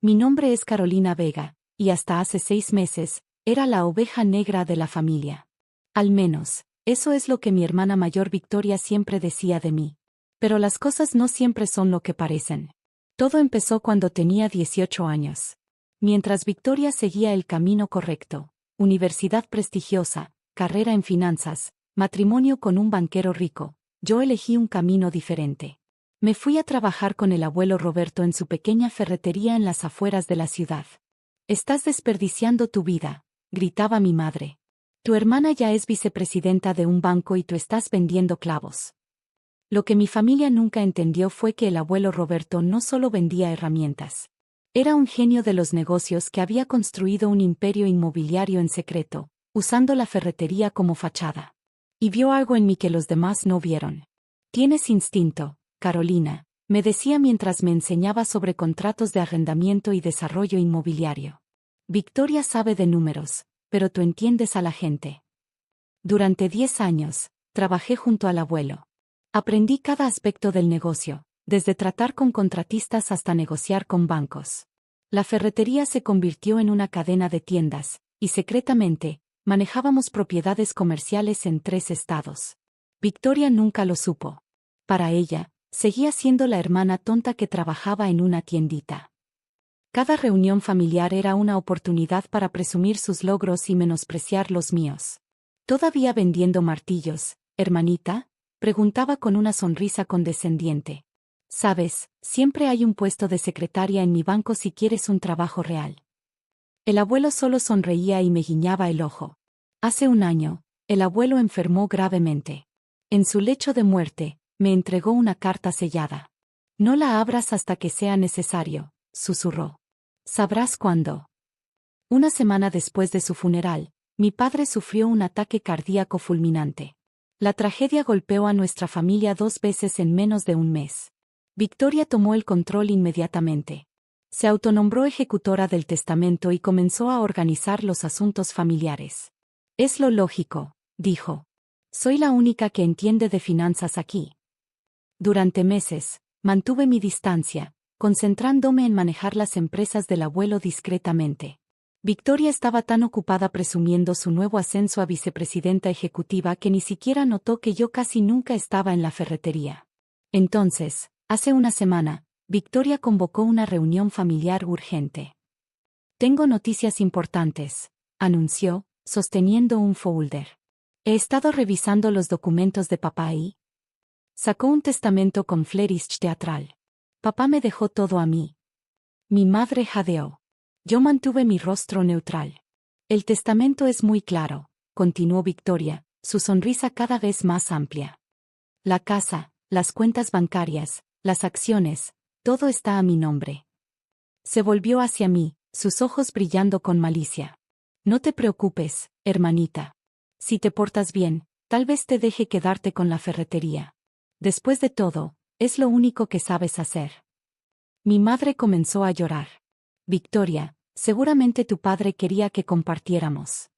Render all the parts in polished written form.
Mi nombre es Carolina Vega, y hasta hace 6 meses, era la oveja negra de la familia. Al menos, eso es lo que mi hermana mayor Victoria siempre decía de mí. Pero las cosas no siempre son lo que parecen. Todo empezó cuando tenía 18 años. Mientras Victoria seguía el camino correcto, universidad prestigiosa, carrera en finanzas, matrimonio con un banquero rico, yo elegí un camino diferente. Me fui a trabajar con el abuelo Roberto en su pequeña ferretería en las afueras de la ciudad. «Estás desperdiciando tu vida», gritaba mi madre. «Tu hermana ya es vicepresidenta de un banco y tú estás vendiendo clavos». Lo que mi familia nunca entendió fue que el abuelo Roberto no solo vendía herramientas. Era un genio de los negocios que había construido un imperio inmobiliario en secreto, usando la ferretería como fachada. Y vio algo en mí que los demás no vieron. «Tienes instinto, Carolina», me decía mientras me enseñaba sobre contratos de arrendamiento y desarrollo inmobiliario. «Victoria sabe de números, pero tú entiendes a la gente». Durante 10 años, trabajé junto al abuelo. Aprendí cada aspecto del negocio, desde tratar con contratistas hasta negociar con bancos. La ferretería se convirtió en una cadena de tiendas, y secretamente, manejábamos propiedades comerciales en 3 estados. Victoria nunca lo supo. Para ella, seguía siendo la hermana tonta que trabajaba en una tiendita. Cada reunión familiar era una oportunidad para presumir sus logros y menospreciar los míos. «¿Todavía vendiendo martillos, hermanita?», preguntaba con una sonrisa condescendiente. «Sabes, siempre hay un puesto de secretaria en mi banco si quieres un trabajo real». El abuelo solo sonreía y me guiñaba el ojo. Hace un año, el abuelo enfermó gravemente. En su lecho de muerte, me entregó una carta sellada. «No la abras hasta que sea necesario», susurró. «Sabrás cuándo». Una semana después de su funeral, mi padre sufrió un ataque cardíaco fulminante. La tragedia golpeó a nuestra familia 2 veces en menos de un mes. Victoria tomó el control inmediatamente. Se autonombró ejecutora del testamento y comenzó a organizar los asuntos familiares. «Es lo lógico», dijo. «Soy la única que entiende de finanzas aquí». Durante meses, mantuve mi distancia, concentrándome en manejar las empresas del abuelo discretamente. Victoria estaba tan ocupada presumiendo su nuevo ascenso a vicepresidenta ejecutiva que ni siquiera notó que yo casi nunca estaba en la ferretería. Entonces, hace una semana, Victoria convocó una reunión familiar urgente. «Tengo noticias importantes», anunció, sosteniendo un folder. «He estado revisando los documentos de papá y...» Sacó un testamento con flourish teatral. «Papá me dejó todo a mí». Mi madre jadeó. Yo mantuve mi rostro neutral. «El testamento es muy claro», continuó Victoria, su sonrisa cada vez más amplia. «La casa, las cuentas bancarias, las acciones, todo está a mi nombre». Se volvió hacia mí, sus ojos brillando con malicia. «No te preocupes, hermanita. Si te portas bien, tal vez te deje quedarte con la ferretería. Después de todo, es lo único que sabes hacer». Mi madre comenzó a llorar. «Victoria, seguramente tu padre quería que compartiéramos».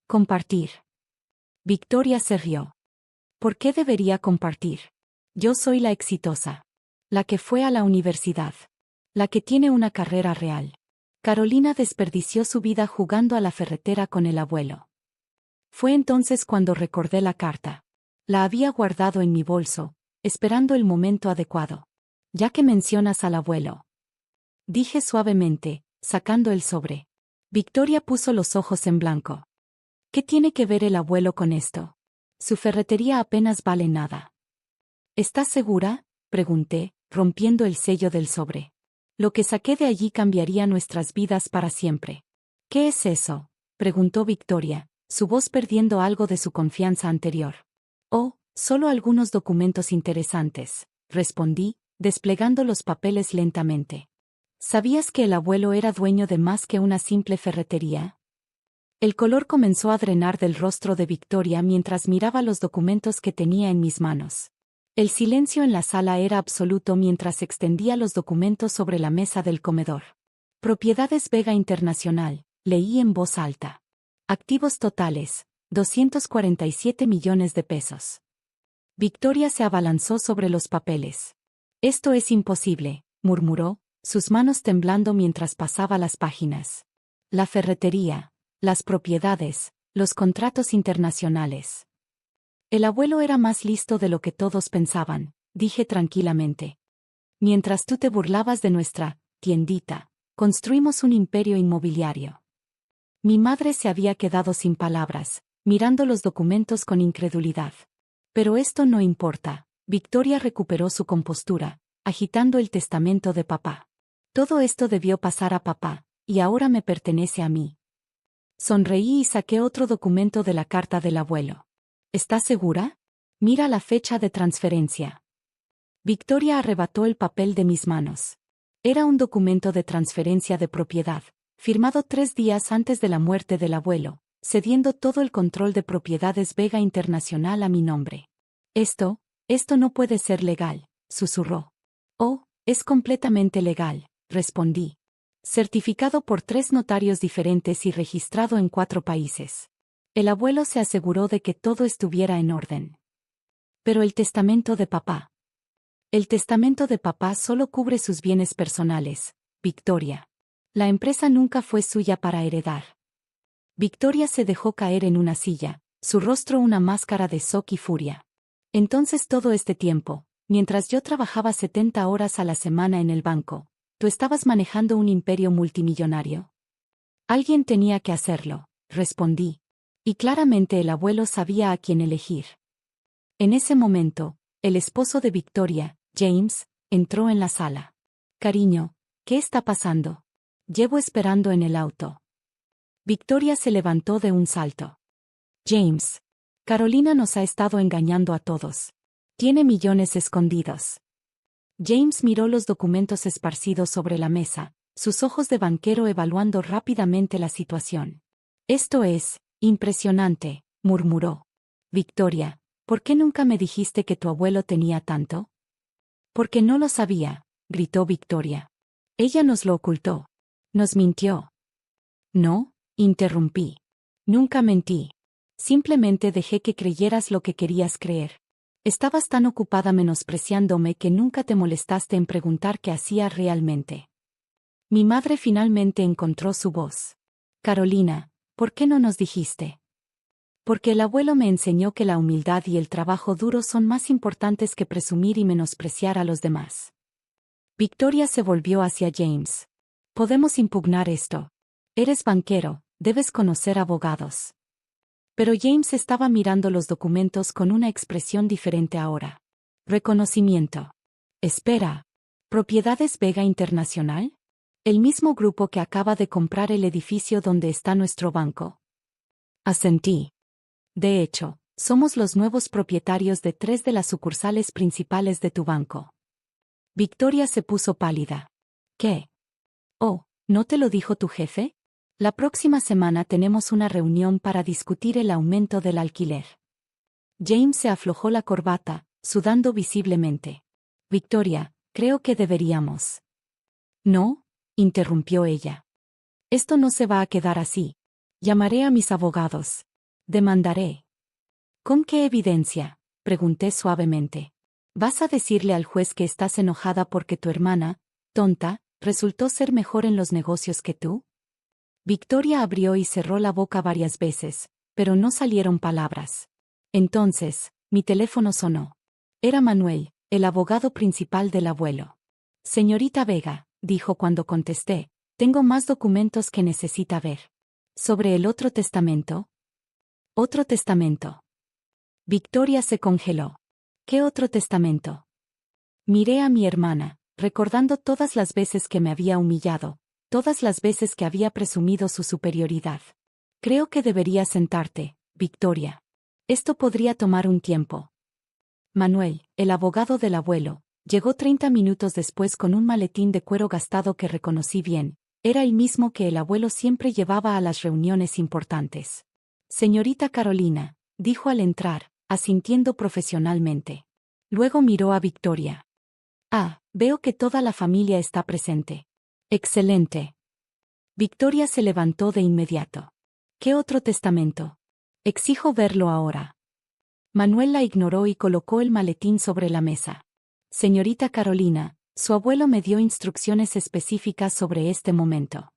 «¿Compartir?». Victoria se rió. «¿Por qué debería compartir? Yo soy la exitosa. La que fue a la universidad. La que tiene una carrera real». Carolina desperdició su vida jugando a la ferretera con el abuelo. Fue entonces cuando recordé la carta. La había guardado en mi bolso, esperando el momento adecuado. «Ya que mencionas al abuelo», dije suavemente, sacando el sobre. Victoria puso los ojos en blanco. «¿Qué tiene que ver el abuelo con esto? Su ferretería apenas vale nada». «¿Estás segura?», pregunté, rompiendo el sello del sobre. «Lo que saqué de allí cambiaría nuestras vidas para siempre». «¿Qué es eso?», preguntó Victoria, su voz perdiendo algo de su confianza anterior. «Oh, solo algunos documentos interesantes», respondí, desplegando los papeles lentamente. «¿Sabías que el abuelo era dueño de más que una simple ferretería?». El color comenzó a drenar del rostro de Victoria mientras miraba los documentos que tenía en mis manos. El silencio en la sala era absoluto mientras extendía los documentos sobre la mesa del comedor. «Propiedades Vega Internacional», leí en voz alta. «Activos totales, 247 millones de pesos». Victoria se abalanzó sobre los papeles. «Esto es imposible», murmuró, sus manos temblando mientras pasaba las páginas. La ferretería, las propiedades, los contratos internacionales. El abuelo era más listo de lo que todos pensaban, dije tranquilamente. Mientras tú te burlabas de nuestra tiendita, construimos un imperio inmobiliario. Mi madre se había quedado sin palabras, mirando los documentos con incredulidad. Pero esto no importa. Victoria recuperó su compostura, agitando el testamento de papá. Todo esto debió pasar a papá, y ahora me pertenece a mí. Sonreí y saqué otro documento de la carta del abuelo. ¿Estás segura? Mira la fecha de transferencia. Victoria arrebató el papel de mis manos. Era un documento de transferencia de propiedad, firmado 3 días antes de la muerte del abuelo, cediendo todo el control de Propiedades Vega Internacional a mi nombre. Esto no puede ser legal, susurró. Oh, es completamente legal, respondí. Certificado por 3 notarios diferentes y registrado en 4 países. El abuelo se aseguró de que todo estuviera en orden. Pero el testamento de papá. El testamento de papá solo cubre sus bienes personales, Victoria. La empresa nunca fue suya para heredar. Victoria se dejó caer en una silla, su rostro una máscara de shock y furia. Entonces todo este tiempo, mientras yo trabajaba 70 horas a la semana en el banco, ¿tú estabas manejando un imperio multimillonario? Alguien tenía que hacerlo, respondí. Y claramente el abuelo sabía a quién elegir. En ese momento, el esposo de Victoria, James, entró en la sala. Cariño, ¿qué está pasando? Llevo esperando en el auto. Victoria se levantó de un salto. James. Carolina nos ha estado engañando a todos. Tiene millones escondidos. James miró los documentos esparcidos sobre la mesa, sus ojos de banquero evaluando rápidamente la situación. Esto es impresionante, murmuró. Victoria, ¿por qué nunca me dijiste que tu abuelo tenía tanto? Porque no lo sabía, gritó Victoria. Ella nos lo ocultó. Nos mintió. No, interrumpí. Nunca mentí. Simplemente dejé que creyeras lo que querías creer. Estabas tan ocupada menospreciándome que nunca te molestaste en preguntar qué hacía realmente. Mi madre finalmente encontró su voz. Carolina, ¿por qué no nos dijiste? Porque el abuelo me enseñó que la humildad y el trabajo duro son más importantes que presumir y menospreciar a los demás. Victoria se volvió hacia James. Podemos impugnar esto. Eres banquero, debes conocer abogados. Pero James estaba mirando los documentos con una expresión diferente ahora. Reconocimiento. Espera. ¿Propiedades Vega Internacional? ¿El mismo grupo que acaba de comprar el edificio donde está nuestro banco? Asentí. De hecho, somos los nuevos propietarios de 3 de las sucursales principales de tu banco. Victoria se puso pálida. ¿Qué? Oh, ¿no te lo dijo tu jefe? La próxima semana tenemos una reunión para discutir el aumento del alquiler. James se aflojó la corbata, sudando visiblemente. Victoria, creo que deberíamos. No, interrumpió ella. Esto no se va a quedar así. Llamaré a mis abogados. Demandaré. ¿Con qué evidencia? Pregunté suavemente. ¿Vas a decirle al juez que estás enojada porque tu hermana, tonta, resultó ser mejor en los negocios que tú? Victoria abrió y cerró la boca varias veces, pero no salieron palabras. Entonces, mi teléfono sonó. Era Manuel, el abogado principal del abuelo. Señorita Vega, dijo cuando contesté, tengo más documentos que necesita ver. ¿Sobre el otro testamento? ¿Otro testamento? Victoria se congeló. ¿Qué otro testamento? Miré a mi hermana, recordando todas las veces que me había humillado, todas las veces que había presumido su superioridad. Creo que deberías sentarte, Victoria. Esto podría tomar un tiempo. Manuel, el abogado del abuelo, llegó 30 minutos después con un maletín de cuero gastado que reconocí bien. Era el mismo que el abuelo siempre llevaba a las reuniones importantes. Señorita Carolina, dijo al entrar, asintiendo profesionalmente. Luego miró a Victoria. Ah, veo que toda la familia está presente. Excelente. Victoria se levantó de inmediato. ¿Qué otro testamento? Exijo verlo ahora. Manuel la ignoró y colocó el maletín sobre la mesa. Señorita Carolina, Su abuelo me dio instrucciones específicas sobre este momento.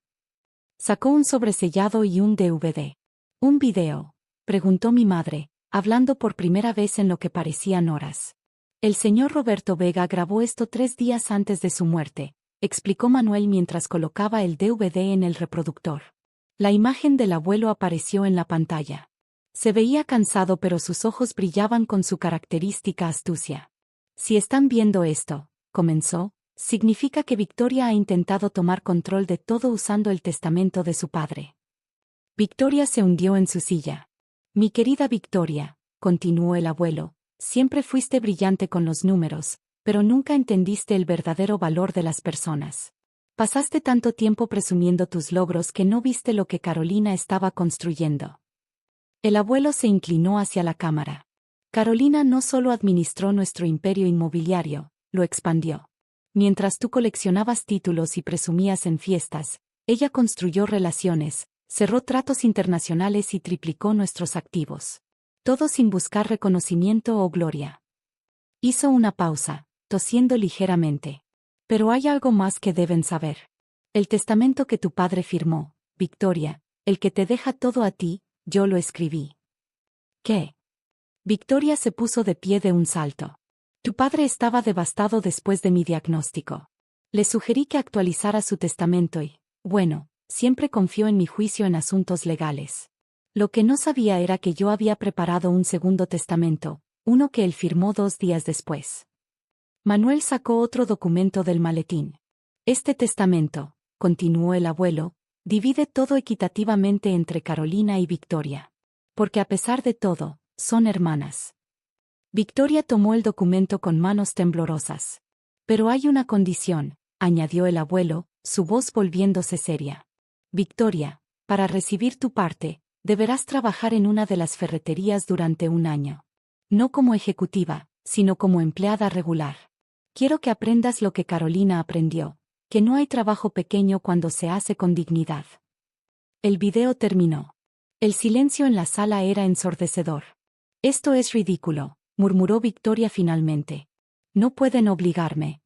Sacó un sobresellado y un DVD. ¿Un video?, preguntó mi madre, hablando por primera vez en lo que parecían horas. El señor Roberto Vega grabó esto 3 días antes de su muerte, explicó Manuel mientras colocaba el DVD en el reproductor. La imagen del abuelo apareció en la pantalla. Se veía cansado, pero sus ojos brillaban con su característica astucia. Si están viendo esto, comenzó, significa que Victoria ha intentado tomar control de todo usando el testamento de su padre. Victoria se hundió en su silla. Mi querida Victoria, continuó el abuelo, siempre fuiste brillante con los números, pero nunca entendiste el verdadero valor de las personas. Pasaste tanto tiempo presumiendo tus logros que no viste lo que Carolina estaba construyendo. El abuelo se inclinó hacia la cámara. Carolina no solo administró nuestro imperio inmobiliario, lo expandió. Mientras tú coleccionabas títulos y presumías en fiestas, ella construyó relaciones, cerró tratos internacionales y triplicó nuestros activos. Todo sin buscar reconocimiento o gloria. Hizo una pausa, tosiendo ligeramente. Pero hay algo más que deben saber. El testamento que tu padre firmó, Victoria, el que te deja todo a ti, yo lo escribí. ¿Qué? Victoria se puso de pie de un salto. Tu padre estaba devastado después de mi diagnóstico. Le sugerí que actualizara su testamento y, bueno, siempre confió en mi juicio en asuntos legales. Lo que no sabía era que yo había preparado un segundo testamento, uno que él firmó 2 días después. Manuel sacó otro documento del maletín. Este testamento, continuó el abuelo, divide todo equitativamente entre Carolina y Victoria. Porque a pesar de todo, son hermanas. Victoria tomó el documento con manos temblorosas. Pero hay una condición, añadió el abuelo, su voz volviéndose seria. Victoria, para recibir tu parte, deberás trabajar en una de las ferreterías durante 1 año. No como ejecutiva, sino como empleada regular. Quiero que aprendas lo que Carolina aprendió, que no hay trabajo pequeño cuando se hace con dignidad. El video terminó. El silencio en la sala era ensordecedor. Esto es ridículo, murmuró Victoria finalmente. No pueden obligarme.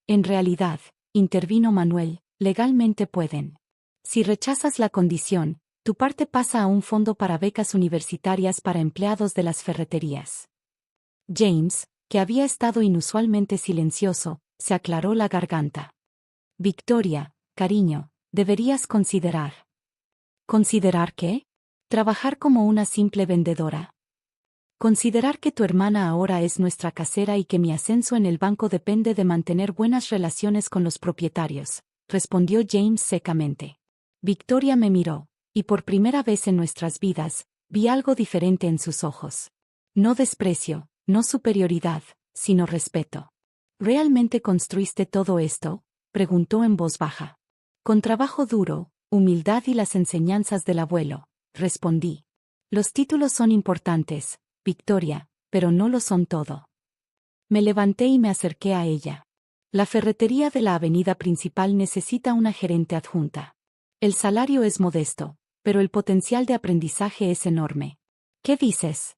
En realidad, intervino Manuel, legalmente pueden. Si rechazas la condición, tu parte pasa a un fondo para becas universitarias para empleados de las ferreterías. James, que había estado inusualmente silencioso, se aclaró la garganta. Victoria, cariño, deberías considerar. ¿Considerar qué? Trabajar como una simple vendedora. Considerar que tu hermana ahora es nuestra casera y que mi ascenso en el banco depende de mantener buenas relaciones con los propietarios, respondió James secamente. Victoria me miró, y por primera vez en nuestras vidas, vi algo diferente en sus ojos. No desprecio, no superioridad, sino respeto. ¿Realmente construiste todo esto?, preguntó en voz baja. Con trabajo duro, humildad y las enseñanzas del abuelo, respondí. Los títulos son importantes, Victoria, pero no lo son todo. Me levanté y me acerqué a ella. La ferretería de la avenida principal necesita una gerente adjunta. El salario es modesto, pero el potencial de aprendizaje es enorme. ¿Qué dices?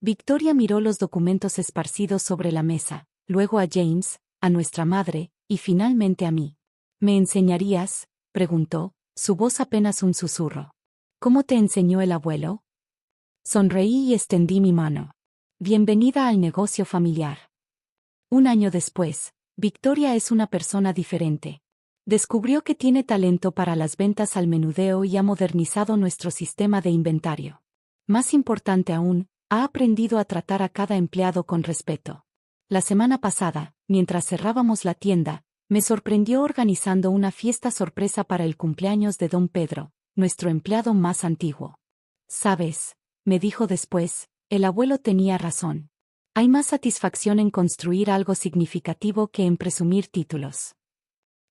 Victoria miró los documentos esparcidos sobre la mesa, luego a James, a nuestra madre, y finalmente a mí. ¿Me enseñarías?, preguntó, su voz apenas un susurro. ¿Cómo te enseñó el abuelo? Sonreí y extendí mi mano. Bienvenida al negocio familiar. 1 año después, Victoria es una persona diferente. Descubrió que tiene talento para las ventas al menudeo y ha modernizado nuestro sistema de inventario. Más importante aún, ha aprendido a tratar a cada empleado con respeto. La semana pasada, mientras cerrábamos la tienda, me sorprendió organizando una fiesta sorpresa para el cumpleaños de don Pedro, nuestro empleado más antiguo. ¿Sabes?, me dijo después, el abuelo tenía razón. Hay más satisfacción en construir algo significativo que en presumir títulos.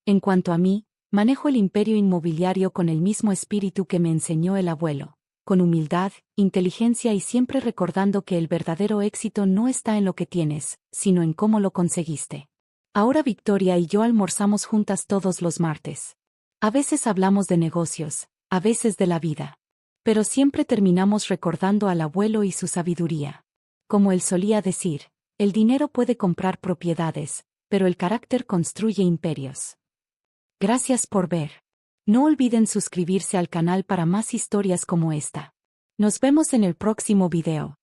En cuanto a mí, manejo el imperio inmobiliario con el mismo espíritu que me enseñó el abuelo, con humildad, inteligencia y siempre recordando que el verdadero éxito no está en lo que tienes, sino en cómo lo conseguiste. Ahora Victoria y yo almorzamos juntas todos los martes. A veces hablamos de negocios, a veces de la vida. Pero siempre terminamos recordando al abuelo y su sabiduría. Como él solía decir, el dinero puede comprar propiedades, pero el carácter construye imperios. Gracias por ver. No olviden suscribirse al canal para más historias como esta. Nos vemos en el próximo video.